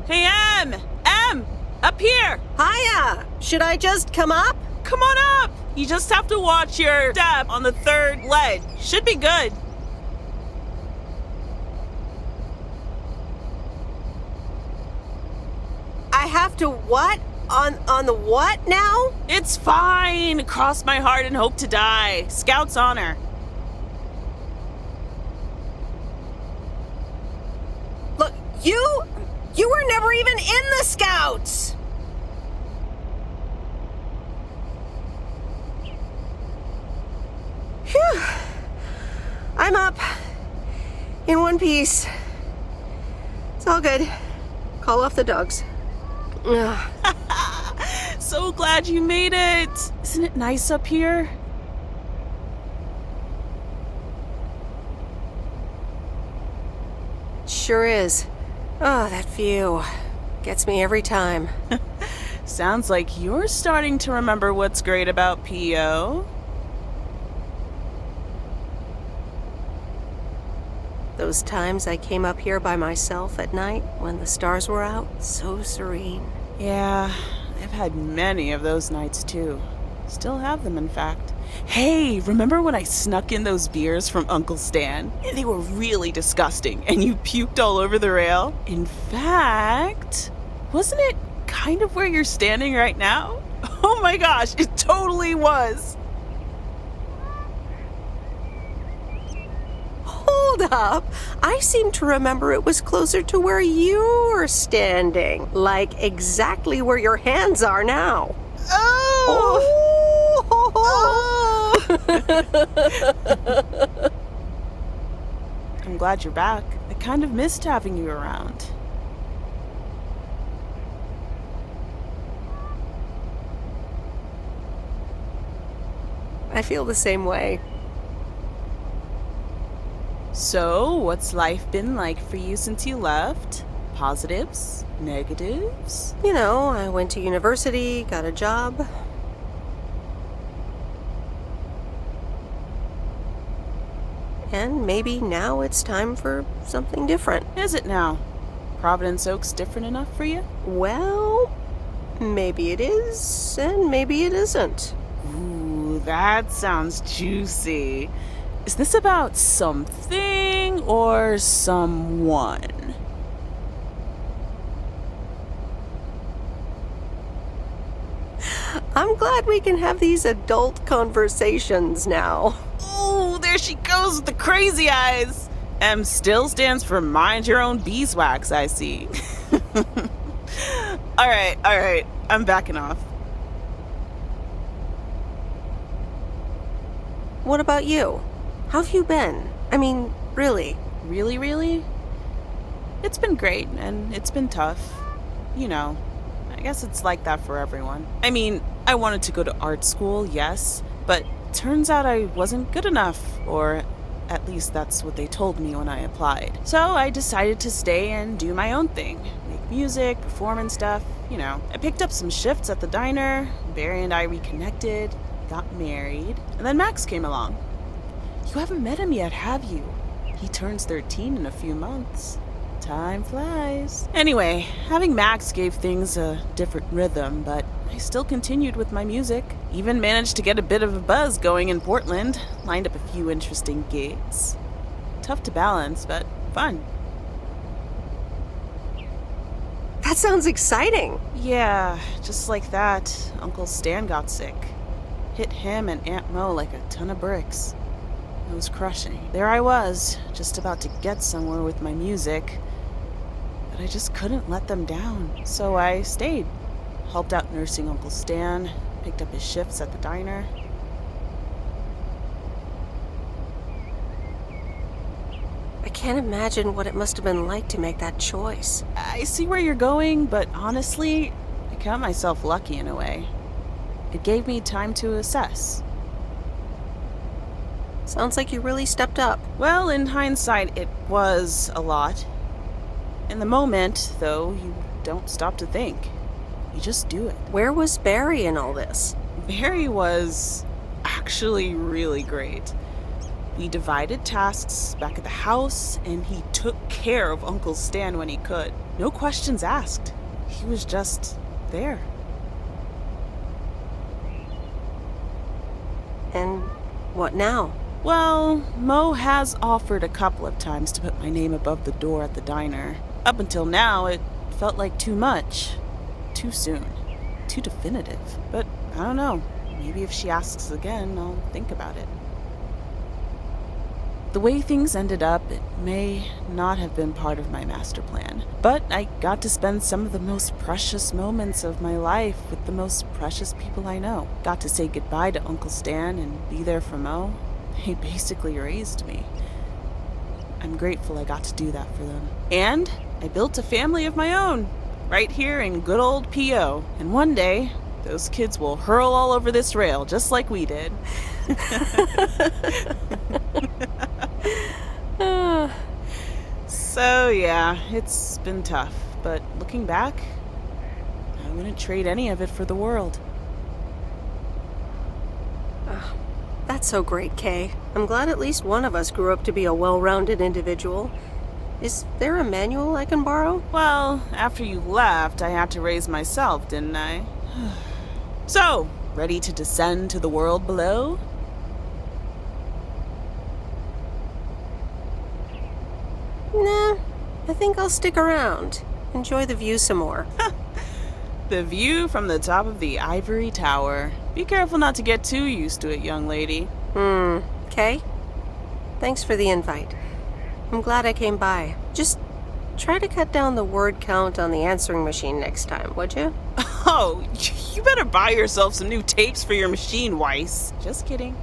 Hey, Em! Em! Up here! Hiya! Should I just come up? Come on up! You just have to watch your step on the third ledge. Should be good. I have to what? On the what now? It's fine. Cross my heart and hope to die. Scout's honor. Look, you were never even in the Scouts! Phew. I'm up. In one piece. It's all good. Call off the dogs. Ugh. So glad you made it. Isn't it nice up here? Sure is. Oh, that view. Gets me every time. Sounds like you're starting to remember what's great about PO. Those times I came up here by myself at night when the stars were out, so serene. Yeah, I've had many of those nights too. Still have them, in fact. Hey, remember when I snuck in those beers from Uncle Stan? They were really disgusting, and you puked all over the rail? In fact, wasn't it kind of where you're standing right now? Oh my gosh, it totally was! Hold up! I seem to remember it was closer to where you're standing. Like exactly where your hands are now. Oh! I'm glad you're back. I kind of missed having you around. I feel the same way. So, what's life been like for you since you left? Positives? Negatives? You know, I went to university, got a job. And maybe now it's time for something different. Is it now? Providence Oaks different enough for you? Well, maybe it is, and maybe it isn't. Ooh, that sounds juicy. Is this about something or someone? I'm glad we can have these adult conversations now. Ooh, there she goes with the crazy eyes. M still stands for mind your own beeswax, I see. All right, I'm backing off. What about you? How have you been? I mean, really? Really? It's been great, and it's been tough. You know, I guess it's like that for everyone. I mean, I wanted to go to art school, yes, but turns out I wasn't good enough, or at least that's what they told me when I applied. So I decided to stay and do my own thing. Make music, perform and stuff, you know. I picked up some shifts at the diner, Barry and I reconnected, got married, and then Max came along. You haven't met him yet, have you? He turns 13 in a few months. Time flies. Anyway, having Max gave things a different rhythm, but I still continued with my music. Even managed to get a bit of a buzz going in Portland. Lined up a few interesting gigs. Tough to balance, but fun. That sounds exciting. Yeah, just like that, Uncle Stan got sick. Hit him and Aunt Mo like a ton of bricks. It was crushing. There I was, just about to get somewhere with my music, but I just couldn't let them down. So I stayed. Helped out nursing Uncle Stan, picked up his shifts at the diner. I can't imagine what it must have been like to make that choice. I see where you're going, but honestly, I count myself lucky in a way. It gave me time to assess. Sounds like you really stepped up. Well, in hindsight, it was a lot. In the moment, though, you don't stop to think. You just do it. Where was Barry in all this? Barry was actually really great. We divided tasks back at the house, and he took care of Uncle Stan when he could. No questions asked. He was just there. And what now? Well, Mo has offered a couple of times to put my name above the door at the diner. Up until now, it felt like too much. Too soon. Too definitive. But I don't know. Maybe if she asks again, I'll think about it. The way things ended up, it may not have been part of my master plan, but I got to spend some of the most precious moments of my life with the most precious people I know. Got to say goodbye to Uncle Stan and be there for Mo. He basically raised me. I'm grateful I got to do that for them. And I built a family of my own, right here in good old P.O. And one day, those kids will hurl all over this rail just like we did. So yeah, it's been tough, but looking back, I wouldn't trade any of it for the world. That's so great, Kay. I'm glad at least one of us grew up to be a well-rounded individual. Is there a manual I can borrow? Well, after you left, I had to raise myself, didn't I? So, ready to descend to the world below? Nah, I think I'll stick around. Enjoy the view some more. The view from the top of the ivory tower. Be careful not to get too used to it, young lady. Kay? Thanks for the invite. I'm glad I came by. Just try to cut down the word count on the answering machine next time, would you? Oh, you better buy yourself some new tapes for your machine, Weiss. Just kidding.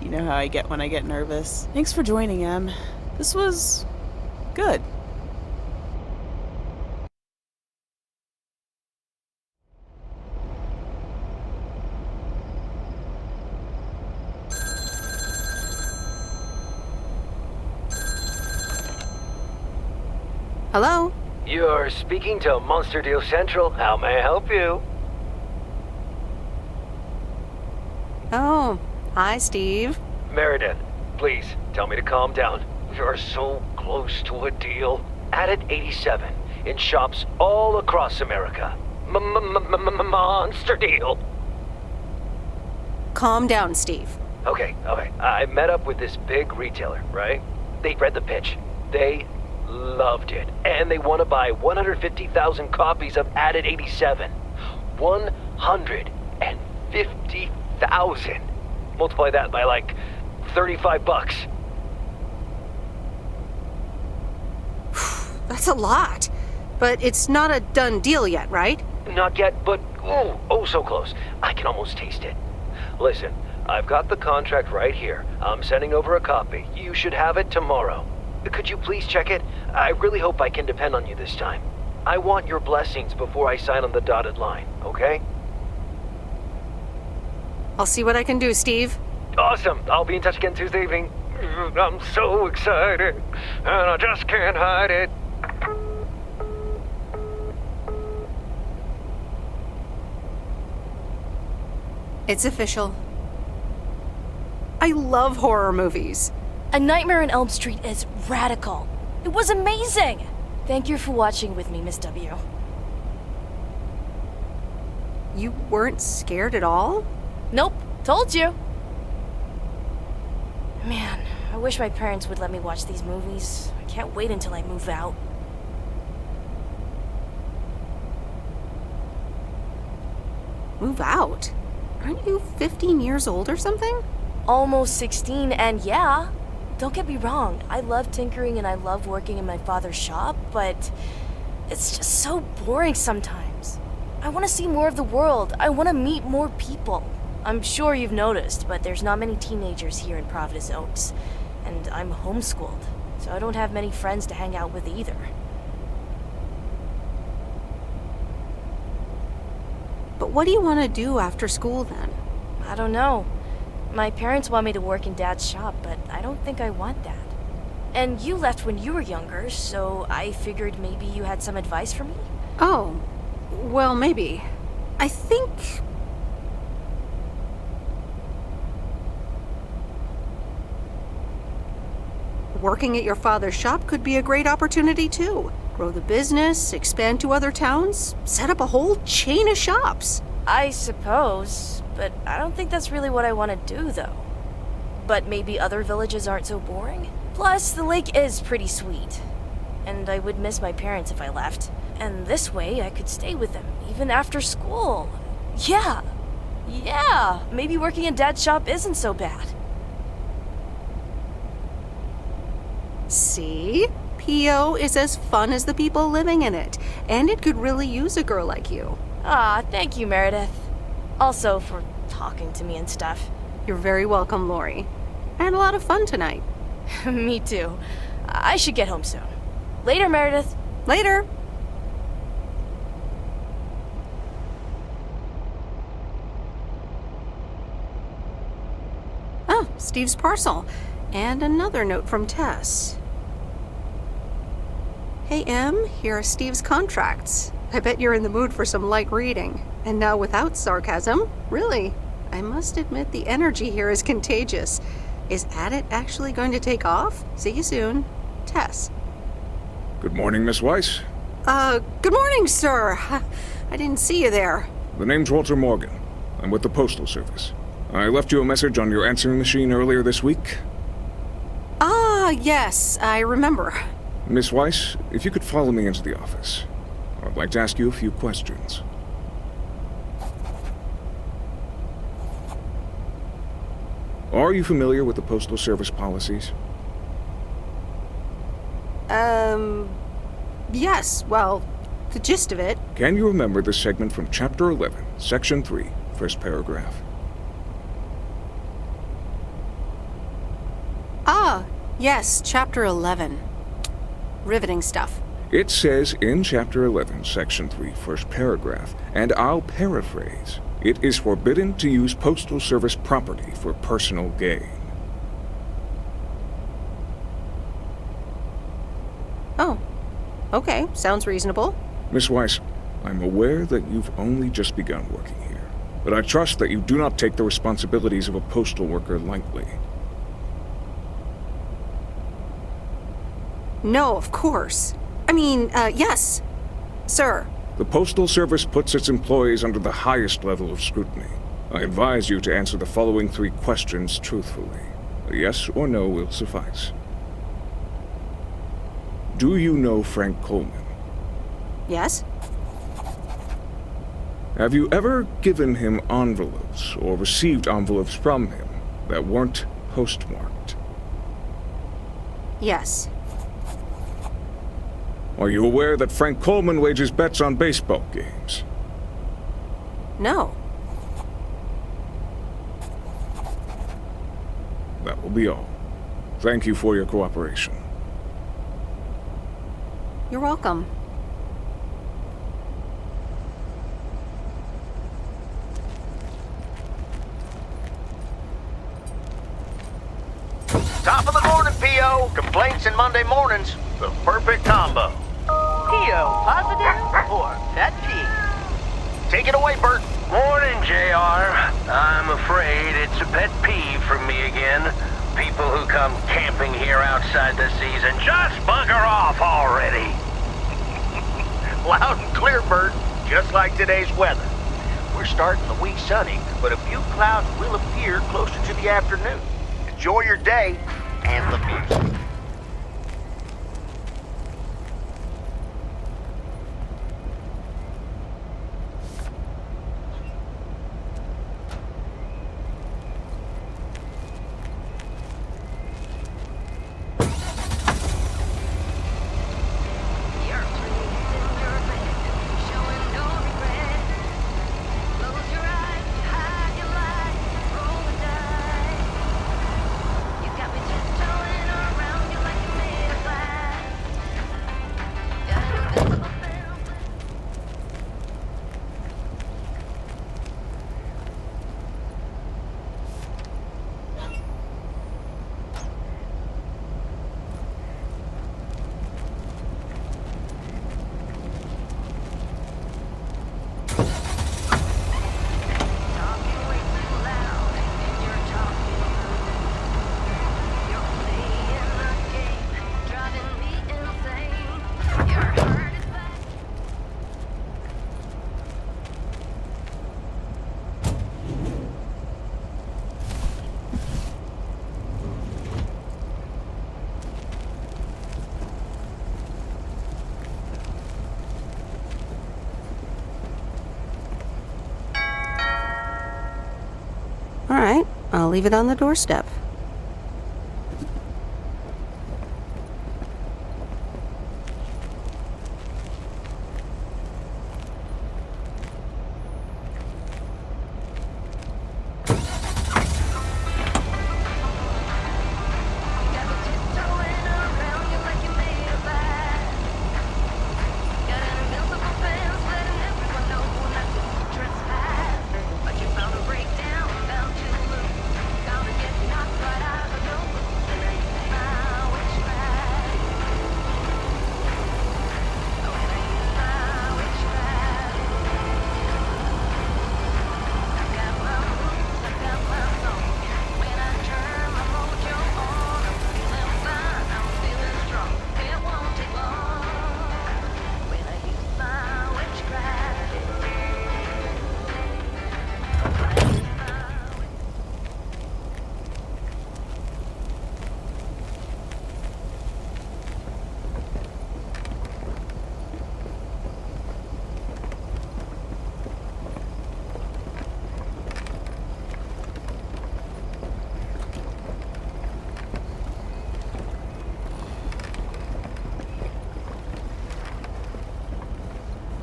You know how I get when I get nervous. Thanks for joining, Em. This was good. Hello? You're speaking to Monster Deal Central. How may I help you? Oh, hi, Steve. Meredith, please tell me to calm down. We are so close to a deal. Added 87 in shops all across America. Monster Deal. Calm down, Steve. Okay. I met up with this big retailer, right? They read the pitch. They loved it. And they want to buy 150,000 copies of Added 87. 150,000. Multiply that by like $35. That's a lot. But it's not a done deal yet, right? Not yet, but oh so close. I can almost taste it. Listen, I've got the contract right here. I'm sending over a copy. You should have it tomorrow. Could you please check it? I really hope I can depend on you this time. I want your blessings before I sign on the dotted line, okay? I'll see what I can do, Steve. Awesome. I'll be in touch again Tuesday evening. I'm so excited, and I just can't hide it. It's official. I love horror movies. A Nightmare on Elm Street is radical. It was amazing! Thank you for watching with me, Miss W. You weren't scared at all? Nope, told you. Man, I wish my parents would let me watch these movies. I can't wait until I move out. Move out? Aren't you 15 years old or something? Almost 16, and yeah, don't get me wrong, I love tinkering and I love working in my father's shop, but it's just so boring sometimes. I want to see more of the world. I want to meet more people. I'm sure you've noticed, but there's not many teenagers here in Providence Oaks, and I'm homeschooled, so I don't have many friends to hang out with either. But what do you want to do after school then? I don't know. My parents want me to work in Dad's shop, but I don't think I want that. And you left when you were younger, so I figured maybe you had some advice for me? Oh, well, maybe. I think... working at your father's shop could be a great opportunity, too. Grow the business, expand to other towns, set up a whole chain of shops. I suppose, but I don't think that's really what I want to do, though. But maybe other villages aren't so boring? Plus, the lake is pretty sweet. And I would miss my parents if I left. And this way, I could stay with them, even after school. Yeah, maybe working in Dad's shop isn't so bad. See? P.O. is as fun as the people living in it, and it could really use a girl like you. Ah, thank you, Meredith. Also for talking to me and stuff. You're very welcome, Lori. I had a lot of fun tonight. Me too. I should get home soon. Later, Meredith. Later. Oh, Steve's parcel. And another note from Tess. Hey, Em, here are Steve's contracts. I bet you're in the mood for some light reading. And now without sarcasm, really, I must admit the energy here is contagious. Is Addit actually going to take off? See you soon. Tess. Good morning, Miss Weiss. Good morning, sir. I didn't see you there. The name's Walter Morgan. I'm with the Postal Service. I left you a message on your answering machine earlier this week. Ah, yes, I remember. Miss Weiss, if you could follow me into the office. I'd like to ask you a few questions. Are you familiar with the Postal Service policies? Yes, well, the gist of it. Can you remember the segment from Chapter 11, Section 3, first paragraph? Ah, yes, Chapter 11. Riveting stuff. It says in Chapter 11, Section 3, first paragraph, and I'll paraphrase, it is forbidden to use Postal Service property for personal gain. Oh, okay, sounds reasonable. Miss Weiss, I'm aware that you've only just begun working here, but I trust that you do not take the responsibilities of a postal worker lightly. No, of course. I mean, yes, sir. The Postal Service puts its employees under the highest level of scrutiny. I advise you to answer the following 3 questions truthfully. A yes or no will suffice. Do you know Frank Coleman? Yes? Have you ever given him envelopes or received envelopes from him that weren't postmarked? Yes. Are you aware that Frank Coleman wages bets on baseball games? No. That will be all. Thank you for your cooperation. You're welcome. Top of the morning, P.O. Complaints and Monday mornings. The perfect combo. P.O. positive or pet peeve? Take it away, Bert. Morning, JR. I'm afraid it's a pet peeve for me again. People who come camping here outside the season, just bugger off already. Loud and clear, Bert. Just like today's weather. We're starting the week sunny, but a few clouds will appear closer to the afternoon. Enjoy your day and the music. You got me tiptoeing around I'll leave it on the doorstep.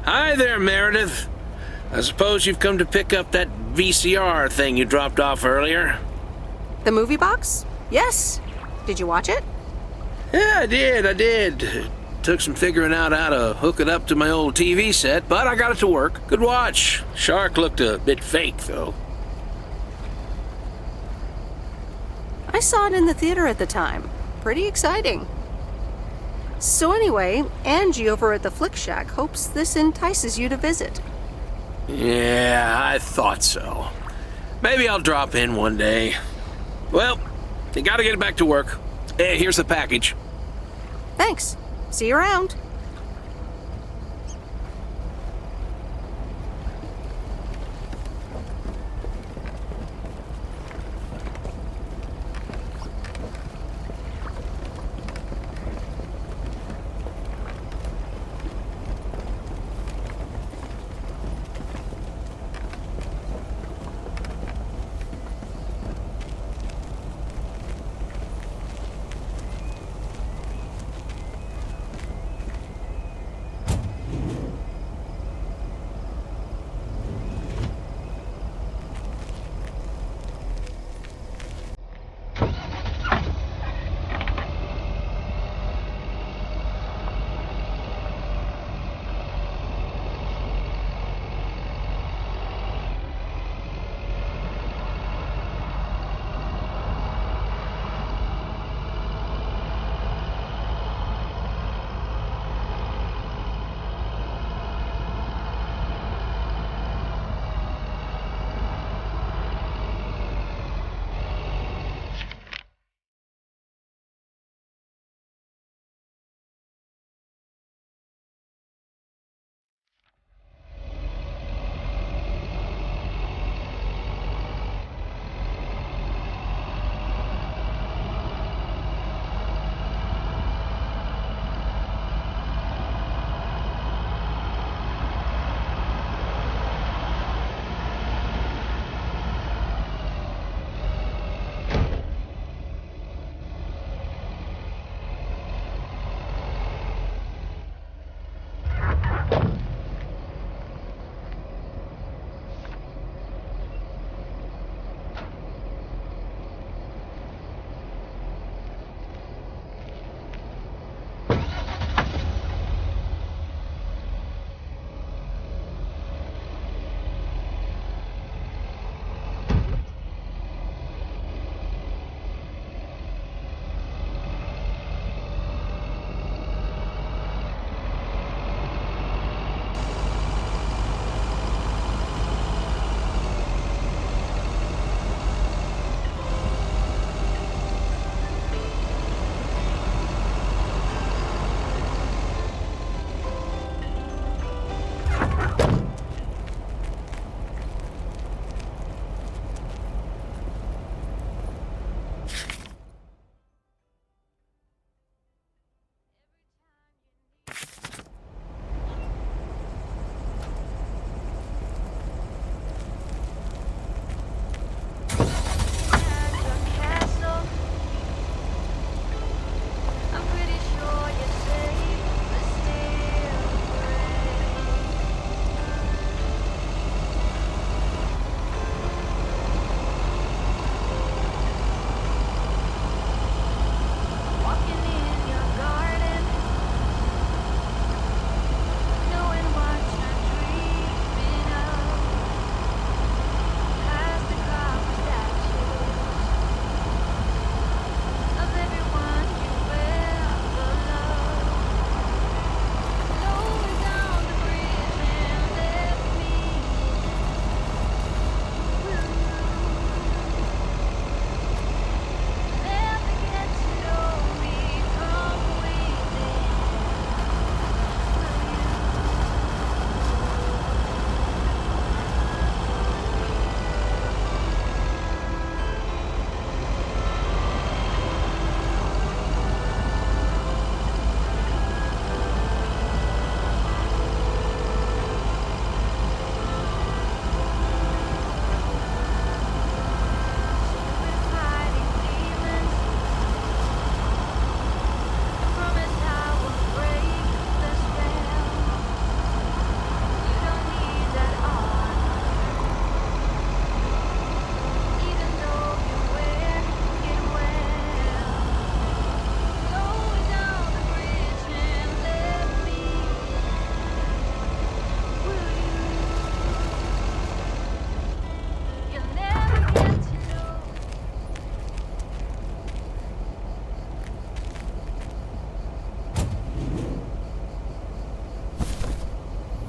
Hi there, Meredith. I suppose you've come to pick up that VCR thing you dropped off earlier? The movie box? Yes. Did you watch it? Yeah, I did. Took some figuring out how to hook it up to my old TV set, but I got it to work. Good watch. Shark looked a bit fake, though. I saw it in the theater at the time. Pretty exciting. So anyway, Angie over at the Flick Shack hopes this entices you to visit. Yeah, I thought so. Maybe I'll drop in one day. Well, you gotta get back to work. Hey, here's the package. Thanks. See you around.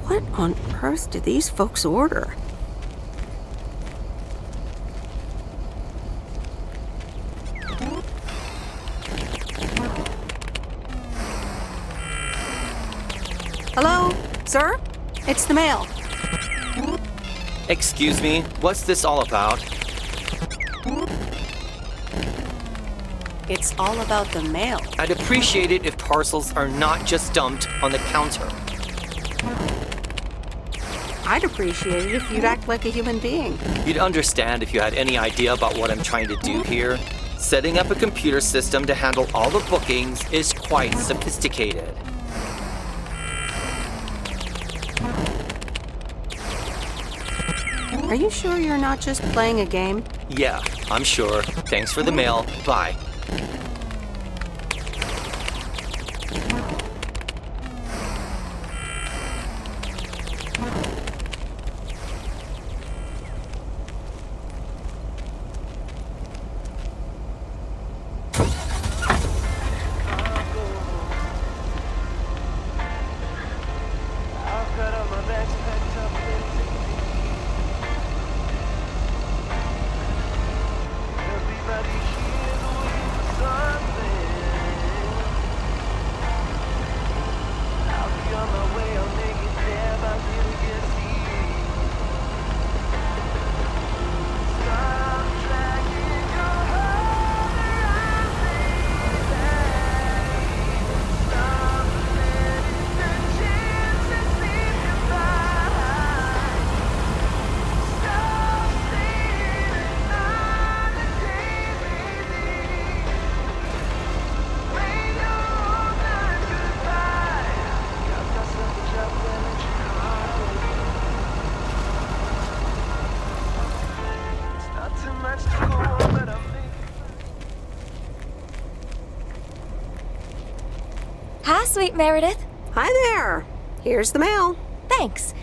What on earth did these folks order? Hello, sir? It's the mail. Excuse me, what's this all about? It's all about the mail. I'd appreciate it if parcels are not just dumped on the counter. I'd appreciate it if you'd act like a human being. You'd understand if you had any idea about what I'm trying to do here. Setting up a computer system to handle all the bookings is quite sophisticated. Are you sure you're not just playing a game? Yeah, I'm sure. Thanks for the mail. Bye. Hi, sweet Meredith. Hi there. Here's the mail. Thanks.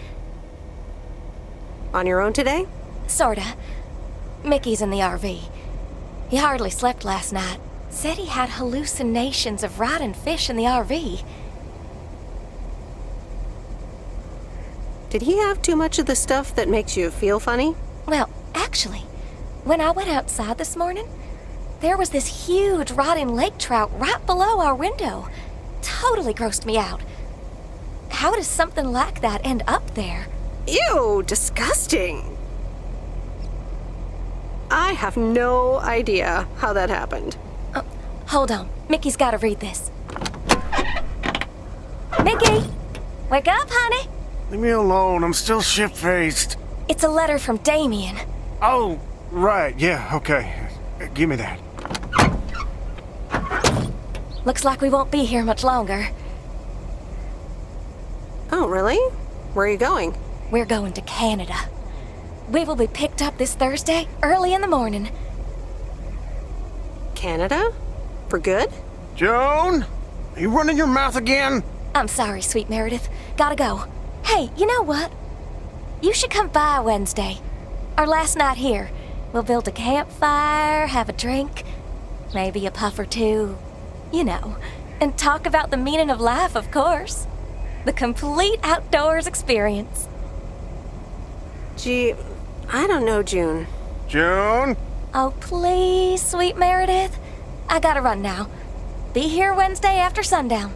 On your own today? Sorta. Mickey's in the RV. He hardly slept last night. Said he had hallucinations of riding fish in the RV. Did he have too much of the stuff that makes you feel funny? Well, actually, when I went outside this morning, there was this huge rotting lake trout right below our window. Totally grossed me out. How does something like that end up there? Ew, disgusting. I have no idea how that happened. Hold on. Mickey's gotta read this. Mickey! Wake up, honey! Leave me alone, I'm still shit-faced. It's a letter from Damien. Oh, right, yeah, okay. Give me that. Looks like we won't be here much longer. Oh, really? Where are you going? We're going to Canada. We will be picked up this Thursday, early in the morning. Canada? For good? Joan? Are you running your mouth again? I'm sorry, sweet Meredith. Gotta go. Hey, you know what? You should come by Wednesday. Our last night here. We'll build a campfire, have a drink, maybe a puff or two. You know, and talk about the meaning of life, of course. The complete outdoors experience. Gee, I don't know, June. Joan? Oh, please, sweet Meredith. I gotta run now. Be here Wednesday after sundown.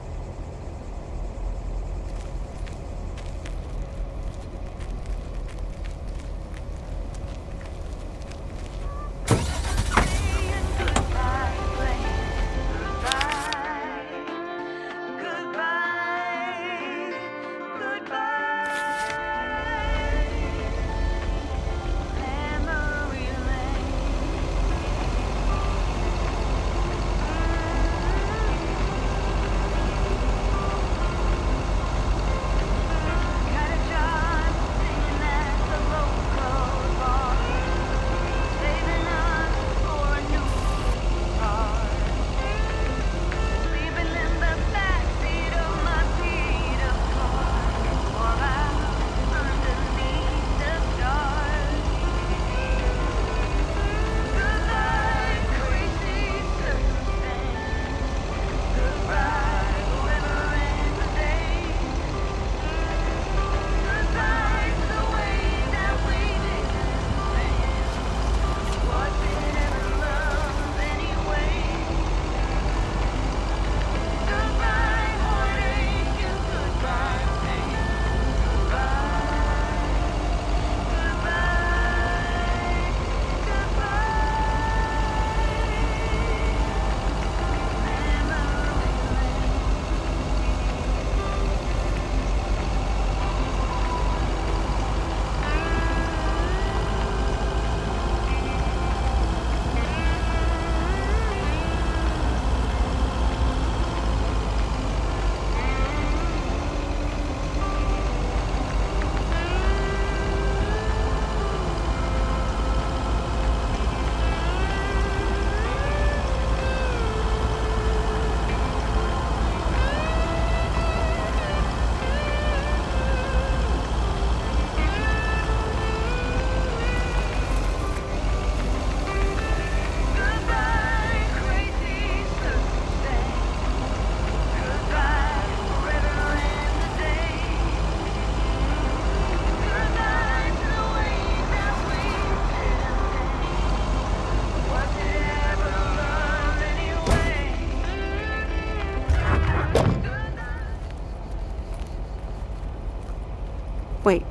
Wait,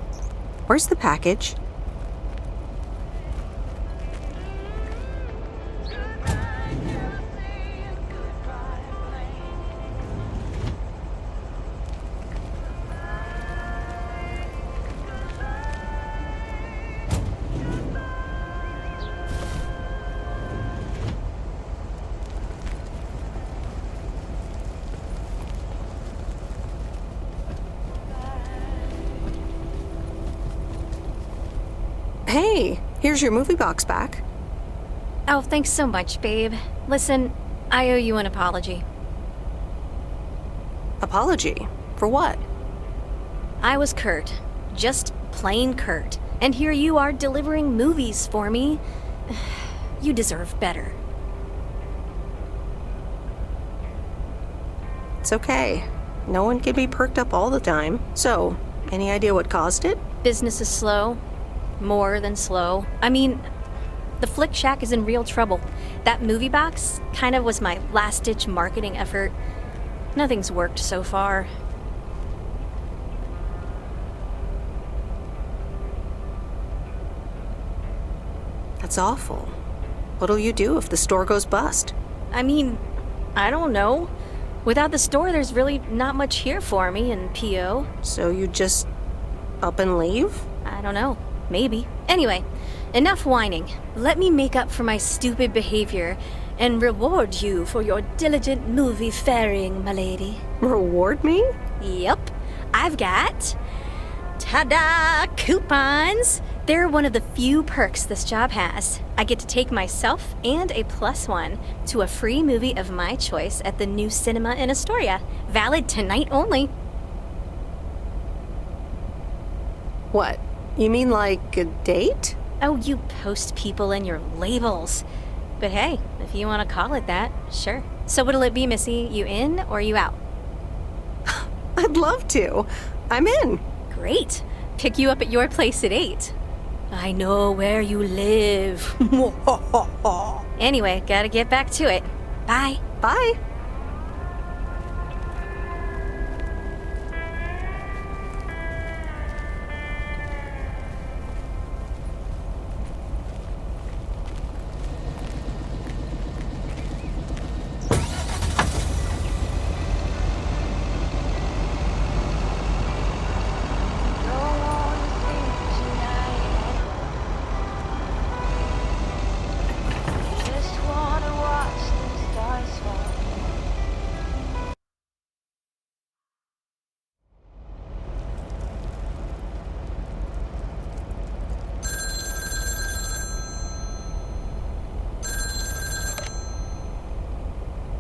where's the package? Hey, here's your movie box back. Oh, thanks so much, babe. Listen, I owe you an apology. Apology? For what? I was Kurt. Just plain Kurt. And here you are delivering movies for me. You deserve better. It's okay. No one can be perked up all the time. So, any idea what caused it? Business is slow. More than slow. I mean, the Flick Shack is in real trouble. That movie box kind of was my last-ditch marketing effort. Nothing's worked so far. That's awful. What'll you do if the store goes bust? I mean, I don't know. Without the store, there's really not much here for me in PO. So you just up and leave? I don't know. Maybe. Anyway, enough whining. Let me make up for my stupid behavior and reward you for your diligent movie faring, my lady. Reward me? Yep. I've got... ta-da! Coupons! They're one of the few perks this job has. I get to take myself and a +1 to a free movie of my choice at the new cinema in Astoria. Valid tonight only. What? You mean like a date? Oh, you post people and your labels. But hey, if you want to call it that, sure. So what'll it be, Missy? You in or you out? I'd love to. I'm in. Great. Pick you up at your place at 8. I know where you live. Anyway, gotta get back to it. Bye. Bye.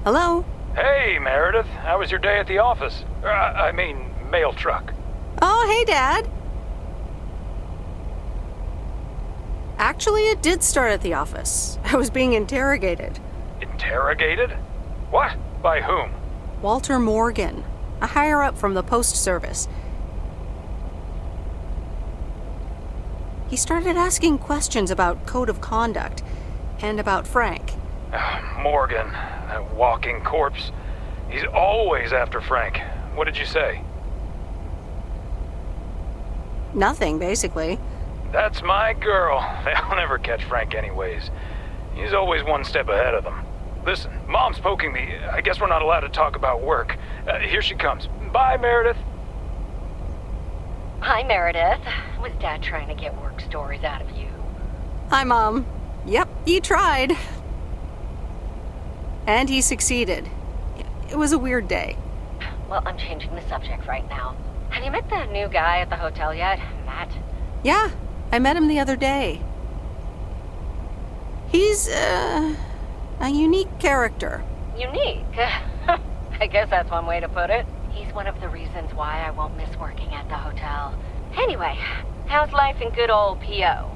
Hello? Hey, Meredith. How was your day at the office? I mean, mail truck. Oh, hey, Dad. Actually, it did start at the office. I was being interrogated. Interrogated? What? By whom? Walter Morgan, a higher-up from the Post Service. He started asking questions about code of conduct and about Frank. Morgan, that walking corpse. He's always after Frank. What did you say? Nothing, basically. That's my girl. They'll never catch Frank anyways. He's always one step ahead of them. Listen, Mom's poking me. I guess we're not allowed to talk about work. Here she comes. Bye, Meredith. Hi, Meredith. Was Dad trying to get work stories out of you? Hi, Mom. Yep, he tried. And he succeeded. It was a weird day. Well, I'm changing the subject right now. Have you met the new guy at the hotel yet, Matt? Yeah, I met him the other day. He's, a unique character. Unique? I guess that's one way to put it. He's one of the reasons why I won't miss working at the hotel. Anyway, how's life in good old PO?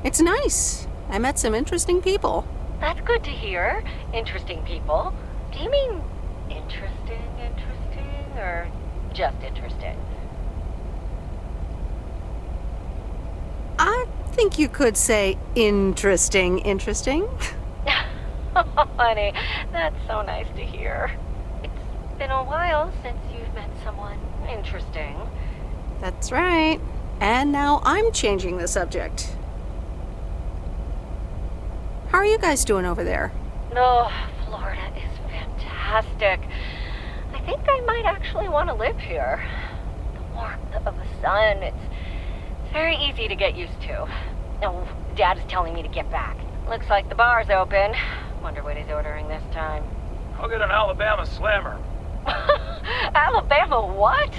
It's nice. I met some interesting people. That's good to hear. Interesting people. Do you mean interesting, or just interesting? I think you could say interesting. Oh, honey, that's so nice to hear. been a while since you've met someone interesting. That's right. And now I'm changing the subject. How are you guys doing over there? Oh, Florida is fantastic. I think I might actually want to live here. The warmth of the sun, it's very easy to get used to. Oh, Dad is telling me to get back. Looks like the bar's open. Wonder what he's ordering this time. I'll get an Alabama Slammer. Alabama what?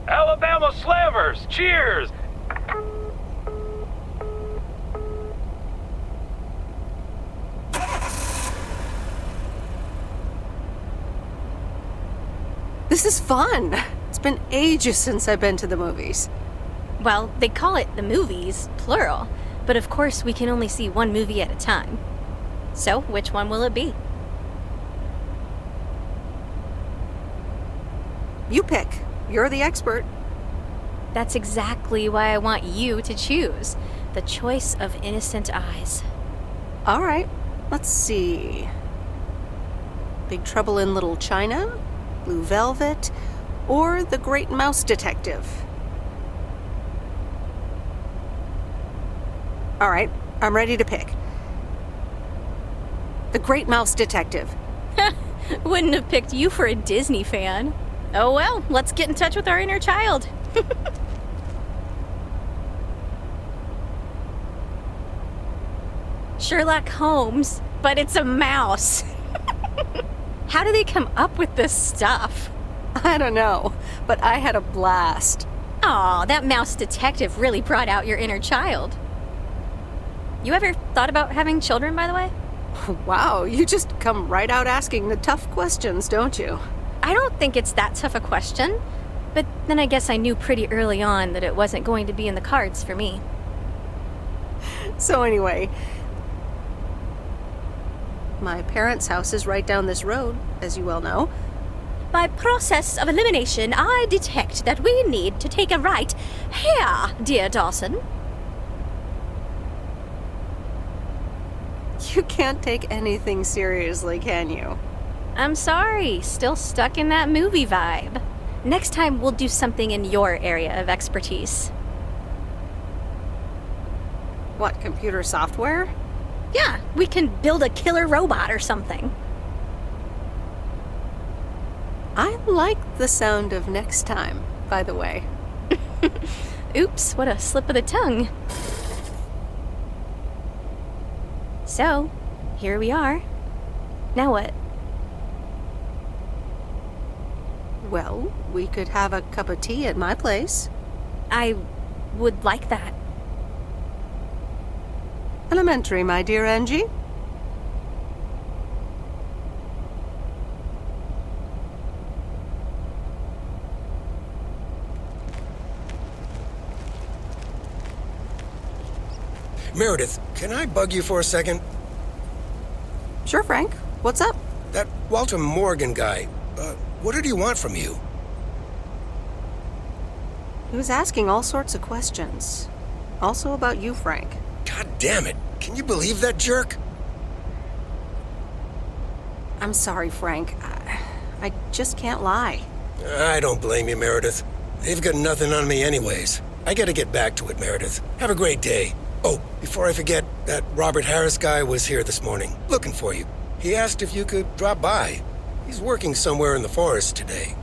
Alabama Slammers! Cheers! This is fun. It's been ages since I've been to the movies. Well, they call it the movies, plural, but of course we can only see one movie at a time. So, which one will it be? You pick. You're the expert. That's exactly why I want you to choose. The choice of innocent eyes. All right, let's see. Big Trouble in Little China, Blue Velvet, or The Great Mouse Detective? All right, I'm ready to pick. The Great Mouse Detective. Wouldn't have picked you for a Disney fan. Oh well, let's get in touch with our inner child. Sherlock Holmes, but it's a mouse. How do they come up with this stuff? I don't know, but I had a blast. Aw, that mouse detective really brought out your inner child. You ever thought about having children, by the way? Wow, you just come right out asking the tough questions, don't you? I don't think it's that tough a question, but then I guess I knew pretty early on that it wasn't going to be in the cards for me. So anyway, my parents' house is right down this road, as you well know. By process of elimination, I detect that we need to take a right here, dear Dawson. You can't take anything seriously, can you? I'm sorry, still stuck in that movie vibe. Next time we'll do something in your area of expertise. What, computer software? Yeah, we can build a killer robot or something. I like the sound of next time, by the way. Oops, what a slip of the tongue. So, here we are. Now what? Well, we could have a cup of tea at my place. I would like that. Elementary, my dear Angie. Meredith, can I bug you for a second? Sure, Frank. What's up? That Walter Morgan guy, what did he want from you? He was asking all sorts of questions. Also about you, Frank. God damn it. Can you believe that jerk? I'm sorry, Frank. I just can't lie. I don't blame you, Meredith. They've got nothing on me anyways. I gotta get back to it, Meredith. Have a great day. Oh, before I forget, that Robert Harris guy was here this morning, looking for you. He asked if you could drop by. He's working somewhere in the forest today.